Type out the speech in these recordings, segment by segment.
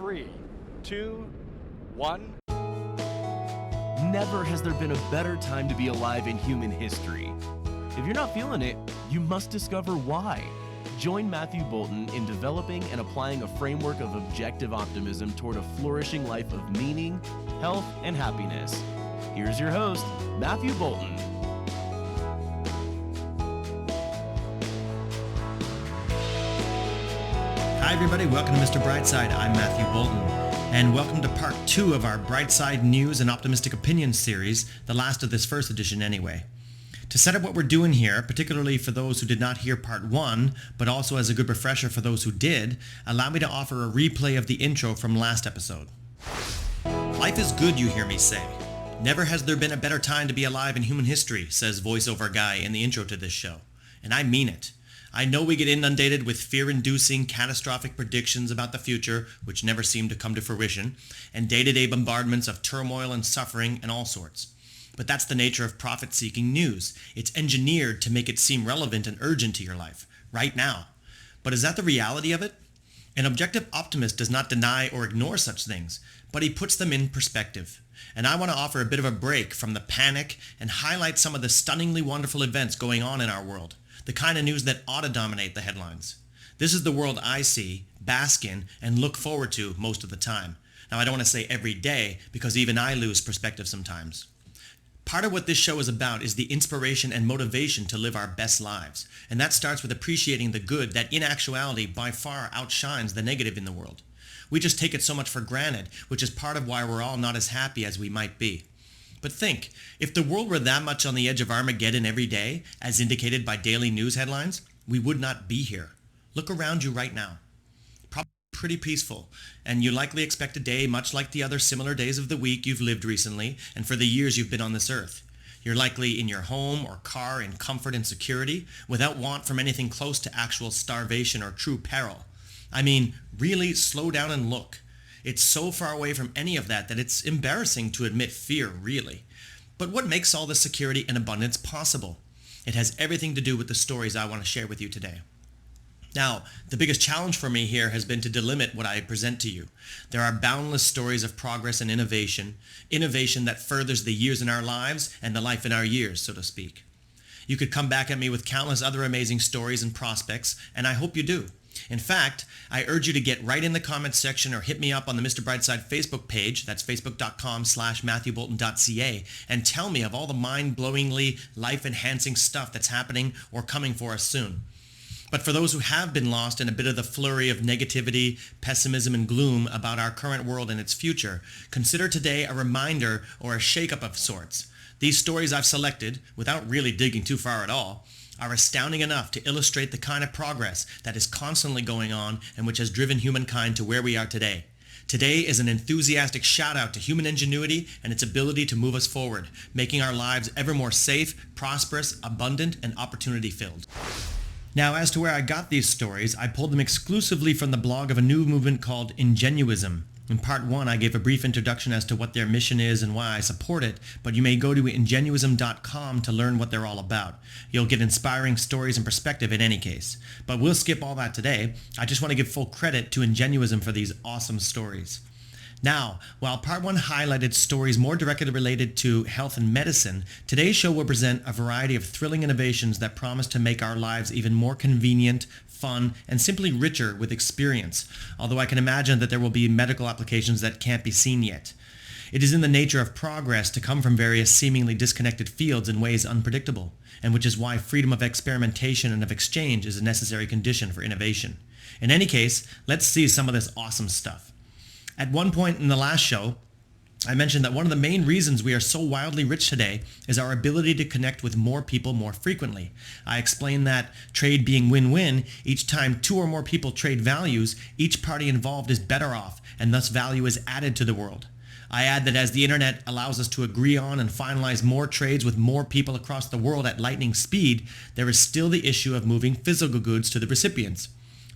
3, 2, 1. Never has there been a better time to be alive in human history. If you're not feeling it, you must discover why. Join Matthew Bolton in developing and applying a framework of objective optimism toward a flourishing life of meaning, health, and happiness. Here's your host, Matthew Bolton. Hi everybody, welcome to Mr. Brightside. I'm Matthew Bolton, and welcome to part 2 of our Brightside News and Optimistic Opinions series, the last of this first edition anyway. To set up what we're doing here, particularly for those who did not hear part 1, but also as a good refresher for those who did, allow me to offer a replay of the intro from last episode. Life is good, you hear me say. Never has there been a better time to be alive in human history, says voiceover guy in the intro to this show. And I mean it. I know we get inundated with fear-inducing, catastrophic predictions about the future, which never seem to come to fruition, and day-to-day bombardments of turmoil and suffering and all sorts. But that's the nature of profit-seeking news. It's engineered to make it seem relevant and urgent to your life, right now. But is that the reality of it? An objective optimist does not deny or ignore such things, but he puts them in perspective. And I want to offer a bit of a break from the panic and highlight some of the stunningly wonderful events going on in our world. The kind of news that ought to dominate the headlines. This is the world I see, bask in, and look forward to most of the time. Now, I don't want to say every day, because even I lose perspective sometimes. Part of what this show is about is the inspiration and motivation to live our best lives. And that starts with appreciating the good that in actuality by far outshines the negative in the world. We just take it so much for granted, which is part of why we're all not as happy as we might be. But think, if the world were that much on the edge of Armageddon every day, as indicated by daily news headlines, we would not be here. Look around you right now. Probably pretty peaceful, and you likely expect a day much like the other similar days of the week you've lived recently and for the years you've been on this earth. You're likely in your home or car in comfort and security, without want from anything close to actual starvation or true peril. I mean, really slow down and look. It's so far away from any of that it's embarrassing to admit fear, really. But what makes all this security and abundance possible? It has everything to do with the stories I want to share with you today. Now, the biggest challenge for me here has been to delimit what I present to you. There are boundless stories of progress and innovation that furthers the years in our lives and the life in our years, so to speak. You could come back at me with countless other amazing stories and prospects, and I hope you do. In fact, I urge you to get right in the comments section or hit me up on the Mr. Brightside Facebook page, that's facebook.com/MatthewBolton.ca, and tell me of all the mind-blowingly life-enhancing stuff that's happening or coming for us soon. But for those who have been lost in a bit of the flurry of negativity, pessimism, and gloom about our current world and its future, consider today a reminder or a shake-up of sorts. These stories I've selected, without really digging too far at all, are astounding enough to illustrate the kind of progress that is constantly going on and which has driven humankind to where we are today. Today is an enthusiastic shout out to human ingenuity and its ability to move us forward, making our lives ever more safe, prosperous, abundant, and opportunity-filled. Now, as to where I got these stories, I pulled them exclusively from the blog of a new movement called Ingenuism. In part 1, I gave a brief introduction as to what their mission is and why I support it, but you may go to ingenuism.com to learn what they're all about. You'll get inspiring stories and perspective in any case. But we'll skip all that today. I just want to give full credit to Ingenuism for these awesome stories. Now, while part 1 highlighted stories more directly related to health and medicine, today's show will present a variety of thrilling innovations that promise to make our lives even more convenient, fun, and simply richer with experience, although I can imagine that there will be medical applications that can't be seen yet. It is in the nature of progress to come from various seemingly disconnected fields in ways unpredictable, and which is why freedom of experimentation and of exchange is a necessary condition for innovation. In any case, let's see some of this awesome stuff. At one point in the last show, I mentioned that one of the main reasons we are so wildly rich today is our ability to connect with more people more frequently. I explained that trade being win-win, each time 2 or more people trade values, each party involved is better off, and thus value is added to the world. I add that as the internet allows us to agree on and finalize more trades with more people across the world at lightning speed, there is still the issue of moving physical goods to the recipients.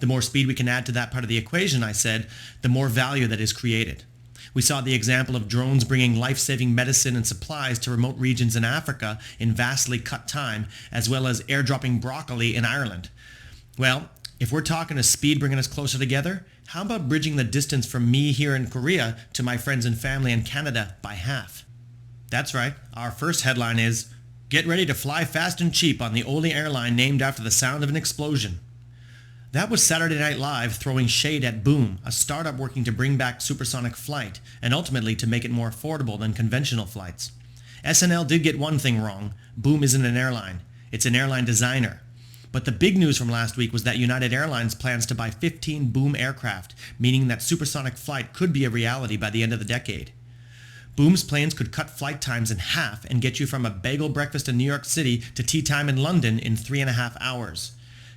The more speed we can add to that part of the equation, I said, the more value that is created. We saw the example of drones bringing life-saving medicine and supplies to remote regions in Africa in vastly cut time, as well as airdropping broccoli in Ireland. Well, if we're talking a speed bringing us closer together, How about bridging the distance from me here in Korea to my friends and family in Canada by half? That's right, our first headline is, "Get ready to fly fast and cheap on the only airline named after the sound of an explosion." That was Saturday Night Live throwing shade at Boom, a startup working to bring back supersonic flight, and ultimately to make it more affordable than conventional flights. SNL did get one thing wrong. Boom isn't an airline. It's an airline designer. But the big news from last week was that United Airlines plans to buy 15 Boom aircraft, meaning that supersonic flight could be a reality by the end of the decade. Boom's planes could cut flight times in half and get you from a bagel breakfast in New York City to tea time in London in 3.5 hours.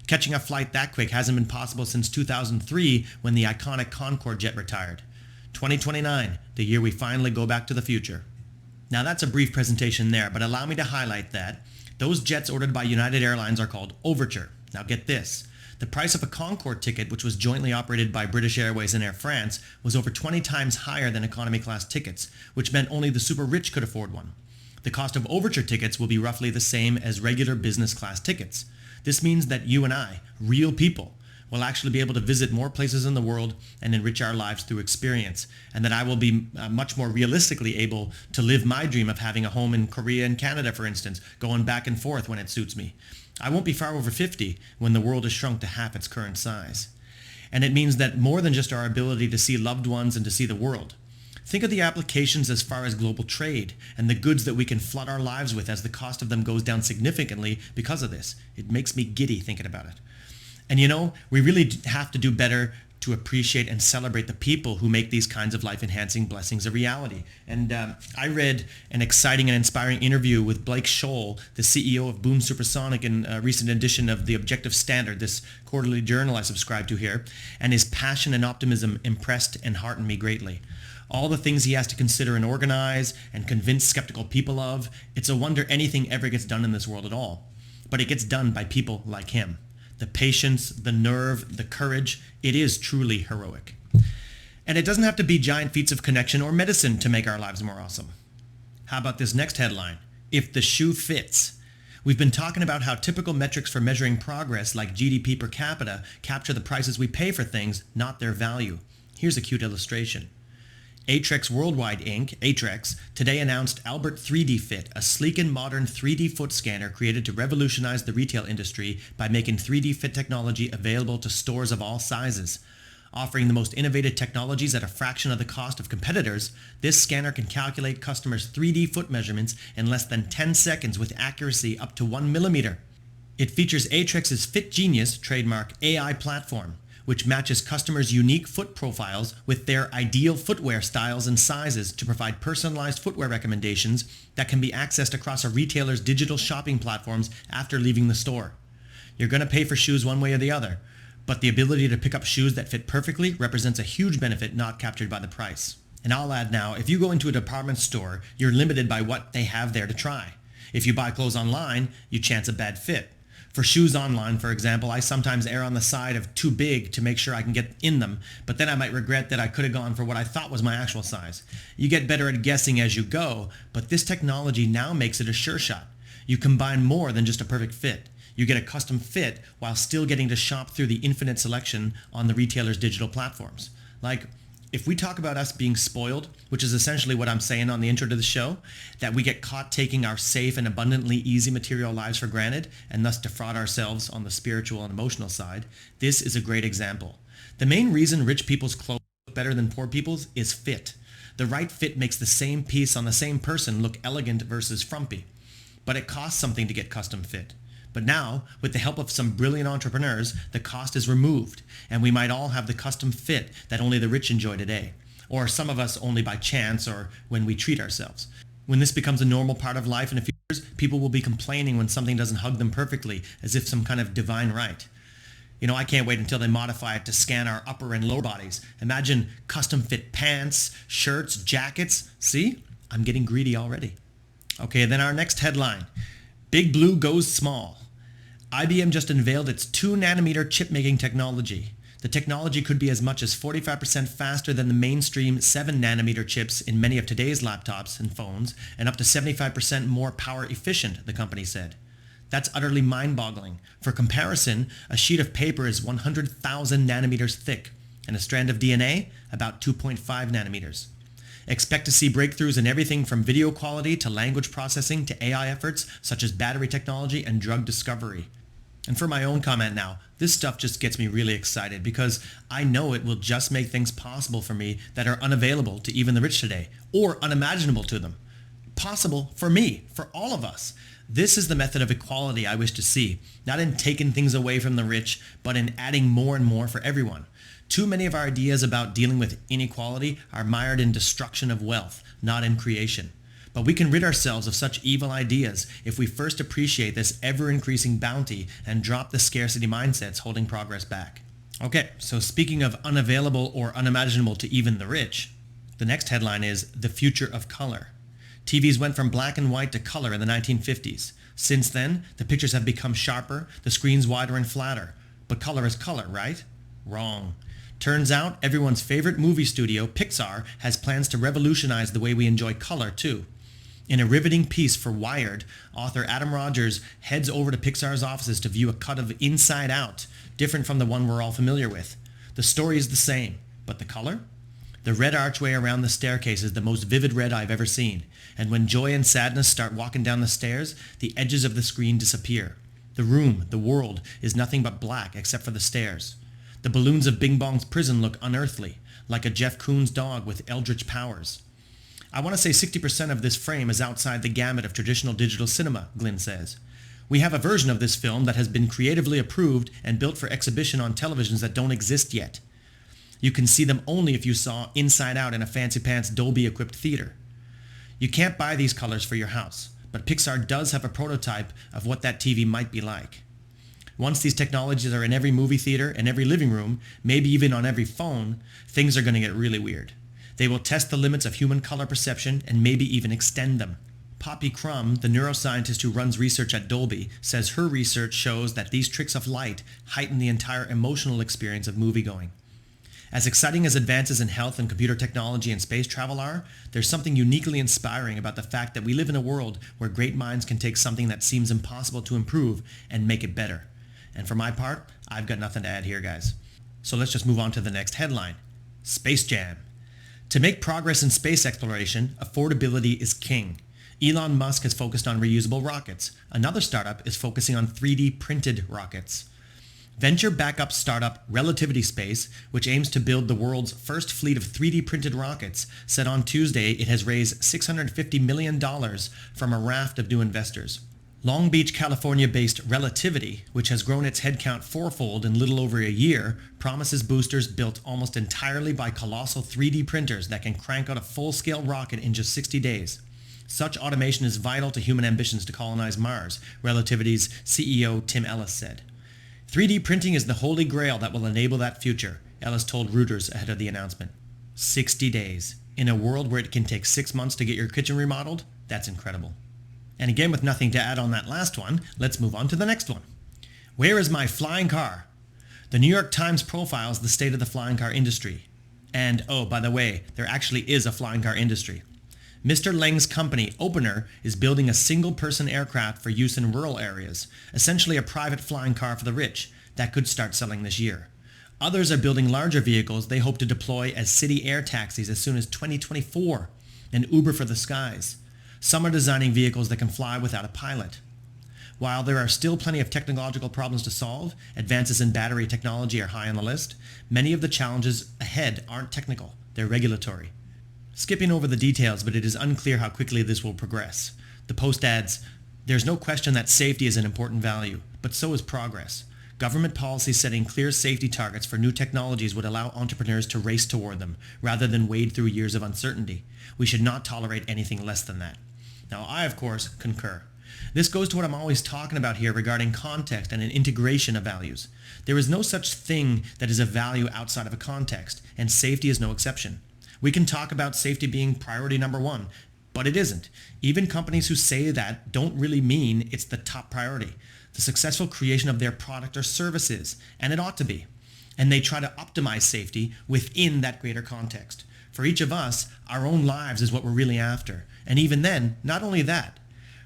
Catching a flight that quick hasn't been possible since 2003 when the iconic Concorde jet retired. 2029, the year we finally go back to the future. Now that's a brief presentation there, but allow me to highlight that those jets ordered by United Airlines are called Overture. Now get this. The price of a Concorde ticket, which was jointly operated by British Airways and Air France, was over 20 times higher than economy class tickets, which meant only the super rich could afford one. The cost of Overture tickets will be roughly the same as regular business class tickets. This means that you and I, real people, will actually be able to visit more places in the world and enrich our lives through experience, and that I will be much more realistically able to live my dream of having a home in Korea and Canada, for instance, going back and forth when it suits me. I won't be far over 50 when the world has shrunk to half its current size. And it means that more than just our ability to see loved ones and to see the world. Think of the applications as far as global trade and the goods that we can flood our lives with as the cost of them goes down significantly because of this. It makes me giddy thinking about it. And you know, we really have to do better to appreciate and celebrate the people who make these kinds of life-enhancing blessings a reality. And I read an exciting and inspiring interview with Blake Scholl, the CEO of Boom Supersonic, in a recent edition of The Objective Standard, this quarterly journal I subscribe to here, and his passion and optimism impressed and heartened me greatly. All the things he has to consider and organize and convince skeptical people of, it's a wonder anything ever gets done in this world at all. But it gets done by people like him. The patience, the nerve, the courage, it is truly heroic. And it doesn't have to be giant feats of connection or medicine to make our lives more awesome. How about this next headline? If the shoe fits. We've been talking about how typical metrics for measuring progress, like GDP per capita, capture the prices we pay for things, not their value. Here's a cute illustration. Atrex Worldwide Inc., Atrex, today announced Albert 3D Fit, a sleek and modern 3D foot scanner created to revolutionize the retail industry by making 3D fit technology available to stores of all sizes. Offering the most innovative technologies at a fraction of the cost of competitors, this scanner can calculate customers' 3D foot measurements in less than 10 seconds with accuracy up to 1 millimeter. It features Atrex's Fit Genius trademark AI platform, which matches customers' unique foot profiles with their ideal footwear styles and sizes to provide personalized footwear recommendations that can be accessed across a retailer's digital shopping platforms after leaving the store. You're going to pay for shoes one way or the other, but the ability to pick up shoes that fit perfectly represents a huge benefit not captured by the price. And I'll add now, if you go into a department store, you're limited by what they have there to try. If you buy clothes online, you chance a bad fit. For shoes online, for example, I sometimes err on the side of too big to make sure I can get in them, but then I might regret that I could have gone for what I thought was my actual size. You get better at guessing as you go, but this technology now makes it a sure shot. You combine more than just a perfect fit. You get a custom fit while still getting to shop through the infinite selection on the retailer's digital platforms. Like, if we talk about us being spoiled, which is essentially what I'm saying on the intro to the show, that we get caught taking our safe and abundantly easy material lives for granted and thus defraud ourselves on the spiritual and emotional side, this is a great example. The main reason rich people's clothes look better than poor people's is fit. The right fit makes the same piece on the same person look elegant versus frumpy. But it costs something to get custom fit. But now, with the help of some brilliant entrepreneurs, the cost is removed, and we might all have the custom fit that only the rich enjoy today, or some of us only by chance or when we treat ourselves. When this becomes a normal part of life in a few years, people will be complaining when something doesn't hug them perfectly, as if some kind of divine right. You know, I can't wait until they modify it to scan our upper and lower bodies. Imagine custom fit pants, shirts, jackets. See? I'm getting greedy already. Okay, then our next headline. Big Blue goes small. IBM just unveiled its 2-nanometer chip-making technology. The technology could be as much as 45% faster than the mainstream 7-nanometer chips in many of today's laptops and phones, and up to 75% more power efficient, the company said. That's utterly mind-boggling. For comparison, a sheet of paper is 100,000 nanometers thick, and a strand of DNA about 2.5 nanometers. Expect to see breakthroughs in everything from video quality to language processing to AI efforts such as battery technology and drug discovery. And for my own comment now, this stuff just gets me really excited because I know it will just make things possible for me that are unavailable to even the rich today, or unimaginable to them. Possible for me, for all of us. This is the method of equality I wish to see, not in taking things away from the rich, but in adding more and more for everyone. Too many of our ideas about dealing with inequality are mired in destruction of wealth, not in creation. But we can rid ourselves of such evil ideas if we first appreciate this ever-increasing bounty and drop the scarcity mindsets holding progress back. Okay, so speaking of unavailable or unimaginable to even the rich, the next headline is The Future of Color. TVs went from black and white to color in the 1950s. Since then, the pictures have become sharper, the screens wider and flatter. But color is color, right? Wrong. Turns out everyone's favorite movie studio, Pixar, has plans to revolutionize the way we enjoy color too. In a riveting piece for Wired, author Adam Rogers heads over to Pixar's offices to view a cut of Inside Out, different from the one we're all familiar with. The story is the same, but the color? The red archway around the staircase is the most vivid red I've ever seen, and when joy and sadness start walking down the stairs, the edges of the screen disappear. The room, the world, is nothing but black except for the stairs. The balloons of Bing Bong's prison look unearthly, like a Jeff Koons dog with eldritch powers. I want to say 60% of this frame is outside the gamut of traditional digital cinema, Glynn says. We have a version of this film that has been creatively approved and built for exhibition on televisions that don't exist yet. You can see them only if you saw Inside Out in a fancy-pants Dolby-equipped theater. You can't buy these colors for your house, but Pixar does have a prototype of what that TV might be like. Once these technologies are in every movie theater and every living room, maybe even on every phone, things are going to get really weird. They will test the limits of human color perception and maybe even extend them. Poppy Crum, the neuroscientist who runs research at Dolby, says her research shows that these tricks of light heighten the entire emotional experience of moviegoing. As exciting as advances in health and computer technology and space travel are, there's something uniquely inspiring about the fact that we live in a world where great minds can take something that seems impossible to improve and make it better. And for my part, I've got nothing to add here, guys. So let's just move on to the next headline. Space Jam. To make progress in space exploration, affordability is king. Elon Musk has focused on reusable rockets. Another startup is focusing on 3D printed rockets. Venture backup startup Relativity Space, which aims to build the world's first fleet of 3D printed rockets, said on Tuesday it has raised $650 million from a raft of new investors. Long Beach, California-based Relativity, which has grown its headcount fourfold in little over a year, promises boosters built almost entirely by colossal 3D printers that can crank out a full-scale rocket in just 60 days. Such automation is vital to human ambitions to colonize Mars, Relativity's CEO Tim Ellis said. 3D printing is the holy grail that will enable that future, Ellis told Reuters ahead of the announcement. 60 days. In a world where it can take 6 months to get your kitchen remodeled, that's incredible. And again, with nothing to add on that last one, let's move on to the next one. Where is my flying car? The New York Times profiles the state of the flying car industry. And, oh, by the way, there actually is a flying car industry. Mr. Leng's company, Opener, is building a single-person aircraft for use in rural areas, essentially a private flying car for the rich, that could start selling this year. Others are building larger vehicles they hope to deploy as city air taxis as soon as 2024, an Uber for the skies. Some are designing vehicles that can fly without a pilot. While there are still plenty of technological problems to solve, advances in battery technology are high on the list, many of the challenges ahead aren't technical, they're regulatory. Skipping over the details, but it is unclear how quickly this will progress. The post adds, "There's no question that safety is an important value, but so is progress. Government policy setting clear safety targets for new technologies would allow entrepreneurs to race toward them, rather than wade through years of uncertainty. We should not tolerate anything less than that." Now, I, of course, concur. This goes to what I'm always talking about here regarding context and an integration of values. There is no such thing that is a value outside of a context, and safety is no exception. We can talk about safety being priority number one, but it isn't. Even companies who say that don't really mean it's the top priority. The successful creation of their product or service is, and it ought to be. And they try to optimize safety within that greater context. For each of us, our own lives is what we're really after. And even then, not only that,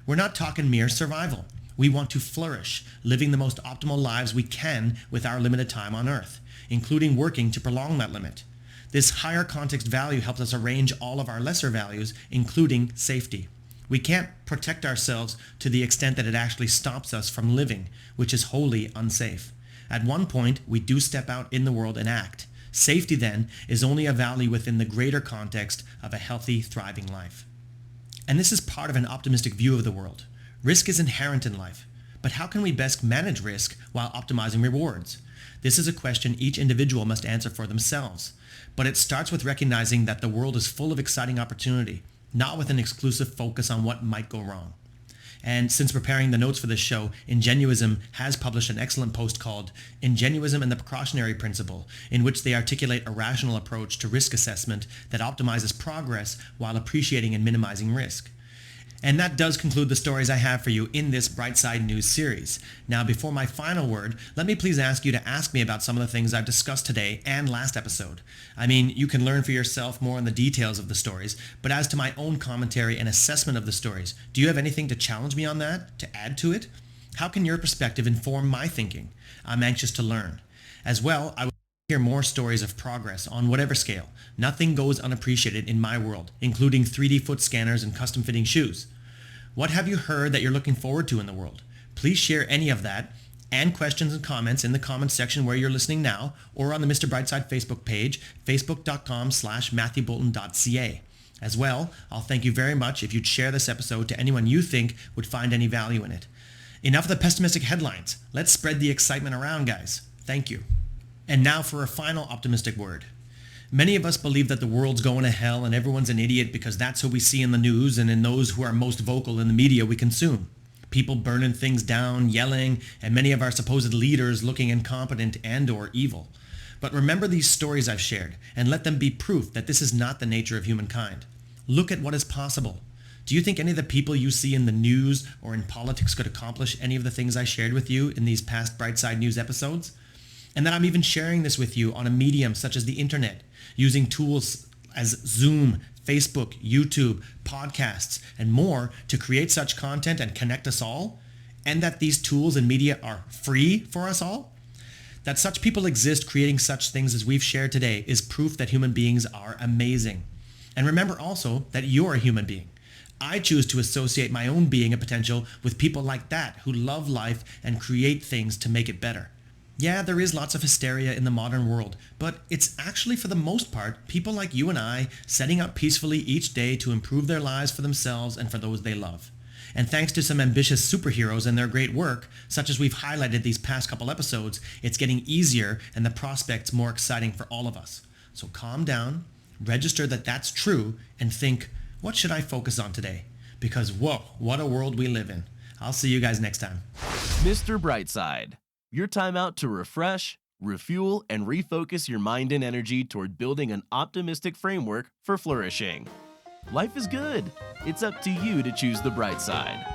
we're not talking mere survival. We want to flourish, living the most optimal lives we can with our limited time on Earth. including working to prolong that limit. This higher context value helps us arrange all of our lesser values, including safety. We can't protect ourselves to the extent that it actually stops us from living, which is wholly unsafe. At one point, we do step out in the world and act. Safety, then, is only a value within the greater context of a healthy, thriving life. And this is part of an optimistic view of the world. Risk is inherent in life, but how can we best manage risk while optimizing rewards? This is a question each individual must answer for themselves, but it starts with recognizing that the world is full of exciting opportunity, not with an exclusive focus on what might go wrong. And since preparing the notes for this show, Ingenuism has published an excellent post called Ingenuism and the Precautionary Principle, in which they articulate a rational approach to risk assessment that optimizes progress while appreciating and minimizing risk. And that does conclude the stories I have for you in this Brightside News series. Now, before my final word, let me please ask you to ask me about some of the things I've discussed today and last episode. I mean, you can learn for yourself more on the details of the stories, but as to my own commentary and assessment of the stories, do you have anything to challenge me on that, to add to it? How can your perspective inform my thinking? I'm anxious to learn. As well, I would hear more stories of progress on whatever scale. Nothing goes unappreciated in my world, including 3D foot scanners and custom fitting shoes. What have you heard that you're looking forward to in the world? Please share any of that and questions and comments in the comments section where you're listening now, or on the Mr. Brightside Facebook page, facebook.com/MatthewBolton.ca. As well, I'll thank you very much if you'd share this episode to anyone you think would find any value in it. Enough of the pessimistic headlines. Let's spread the excitement around, guys. Thank you. And now for a final optimistic word. Many of us believe that the world's going to hell and everyone's an idiot because that's who we see in the news and in those who are most vocal in the media we consume. People burning things down, yelling, and many of our supposed leaders looking incompetent and or evil. But remember these stories I've shared and let them be proof that this is not the nature of humankind. Look at what is possible. Do you think any of the people you see in the news or in politics could accomplish any of the things I shared with you in these past Brightside News episodes? And that I'm even sharing this with you on a medium such as the internet, using tools as Zoom, Facebook, YouTube, podcasts, and more to create such content and connect us all, and that these tools and media are free for us all? That such people exist creating such things as we've shared today is proof that human beings are amazing. And remember also that you're a human being. I choose to associate my own being and potential with people like that who love life and create things to make it better. Yeah, there is lots of hysteria in the modern world, but it's actually for the most part people like you and I setting up peacefully each day to improve their lives for themselves and for those they love. And thanks to some ambitious superheroes and their great work, such as we've highlighted these past couple episodes, it's getting easier and the prospects more exciting for all of us. So calm down, register that that's true, and think, what should I focus on today? Because whoa, what a world we live in. I'll see you guys next time. Mr. Brightside, your time out to refresh, refuel, and refocus your mind and energy toward building an optimistic framework for flourishing. Life is good. It's up to you to choose the bright side.